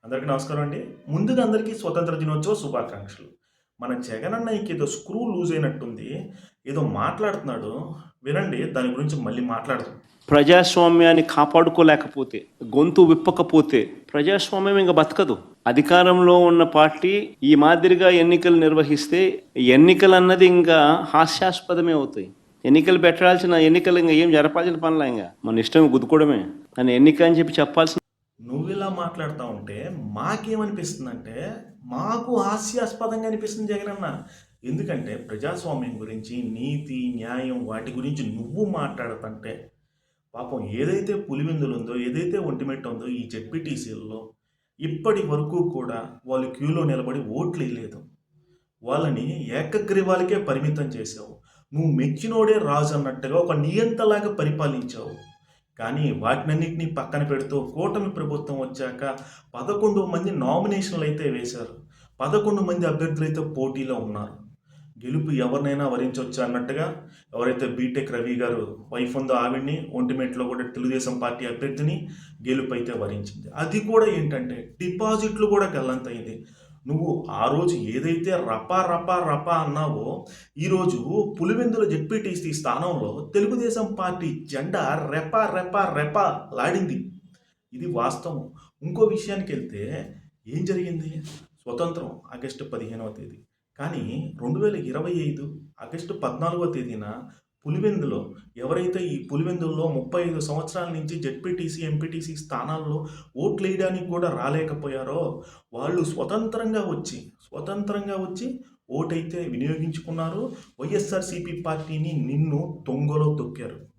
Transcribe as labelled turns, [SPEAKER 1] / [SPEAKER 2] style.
[SPEAKER 1] అందరికీ నమస్కారం అండి. ముందుగా అందరికీ స్వతంత్ర దినోత్సవ శుభాకాంక్షలు. మన జగనన్నకి ఏదో స్క్రూ లూజ్ అయినట్టుంది. ఏదో మాట్లాడుతున్నాడు. వినండి, దాని గురించి మళ్ళీ మాట్లాడదాం.
[SPEAKER 2] ప్రజాస్వామ్యాన్ని కాపాడుకోలేకపోతే, గొంతు విప్పకపోతే ప్రజాస్వామ్యం ఇంకా బతకదు. అధికారంలో ఉన్న పార్టీ ఈ మాదిరిగా ఎన్నికలు నిర్వహిస్తే ఎన్నికలు అన్నది ఇంకా హాస్యాస్పదమే అవుతాయి. ఎన్నికలు ఇంకా ఏం జరపాల్సిన పనులా, ఇంకా మన ఇష్టం గుద్దుకోవడమే. కానీ ఎన్నిక అని చెప్పాల్సిన
[SPEAKER 1] నువ్విలా మాట్లాడుతూ ఉంటే మాకేమనిపిస్తుందంటే, మాకు హాస్యాస్పదంగా అనిపిస్తుంది జగనన్న. ఎందుకంటే ప్రజాస్వామ్యం గురించి, నీతి, న్యాయం వాటి గురించి నువ్వు మాట్లాడుతుంటే పాపం ఏదైతే పులివెందులు ఉందో, ఏదైతే ఒంటిమిట్ట ఉందో ఈ జెడ్పీటీసీల్లో ఇప్పటి వరకు కూడా వాళ్ళు క్యూలో నిలబడి ఓట్లు వేయలేదు. వాళ్ళని ఏకగ్రీవాలకే పరిమితం చేశావు. నువ్వు మెచ్చినోడే రాజు అన్నట్టుగా ఒక నియంతలాగా పరిపాలించావు. కానీ వాటినన్నింటినీ పక్కన పెడుతూ కూటమి ప్రభుత్వం వచ్చాక 11 మంది నామినేషన్లు అయితే వేశారు. 11 మంది అభ్యర్థులు అయితే పోటీలో ఉన్నారు. గెలుపు ఎవరినైనా వరించవచ్చు అన్నట్టుగా ఎవరైతే బీటెక్ రవి గారు వైఫ్ ఉందో ఆవిడ్ని, ఒంటిమిట్టలో కూడా తెలుగుదేశం పార్టీ అభ్యర్థిని గెలుపు అయితే వరించింది. అది కూడా ఏంటంటే డిపాజిట్లు కూడా గల్లంతైంది. నువ్వు ఆ రోజు ఏదైతే రపా రపా రపా అన్నావో, ఈరోజు పులివెందుల జెడ్పీటీసీ స్థానంలో తెలుగుదేశం పార్టీ జెండా రెపా రెపా రెపా లాడింది. ఇది వాస్తవం. ఇంకో విషయానికి వెళ్తే ఏం జరిగింది? స్వతంత్రం ఆగస్టు 15వ తేదీ. కానీ 2025 ఆగస్టు 14వ తేదీన పులివెందులో ఎవరైతే ఈ పులివెందుల్లో 35 సంవత్సరాల నుంచి జెడ్పీటీసీ, ఎంపీటీసీ స్థానాల్లో ఓట్లు వేయడానికి కూడా రాలేకపోయారో వాళ్ళు స్వతంత్రంగా వచ్చి ఓటైతే వినియోగించుకున్నారు. వైఎస్ఆర్సీపీ పార్టీని నిన్ను తొంగలో తొక్కారు.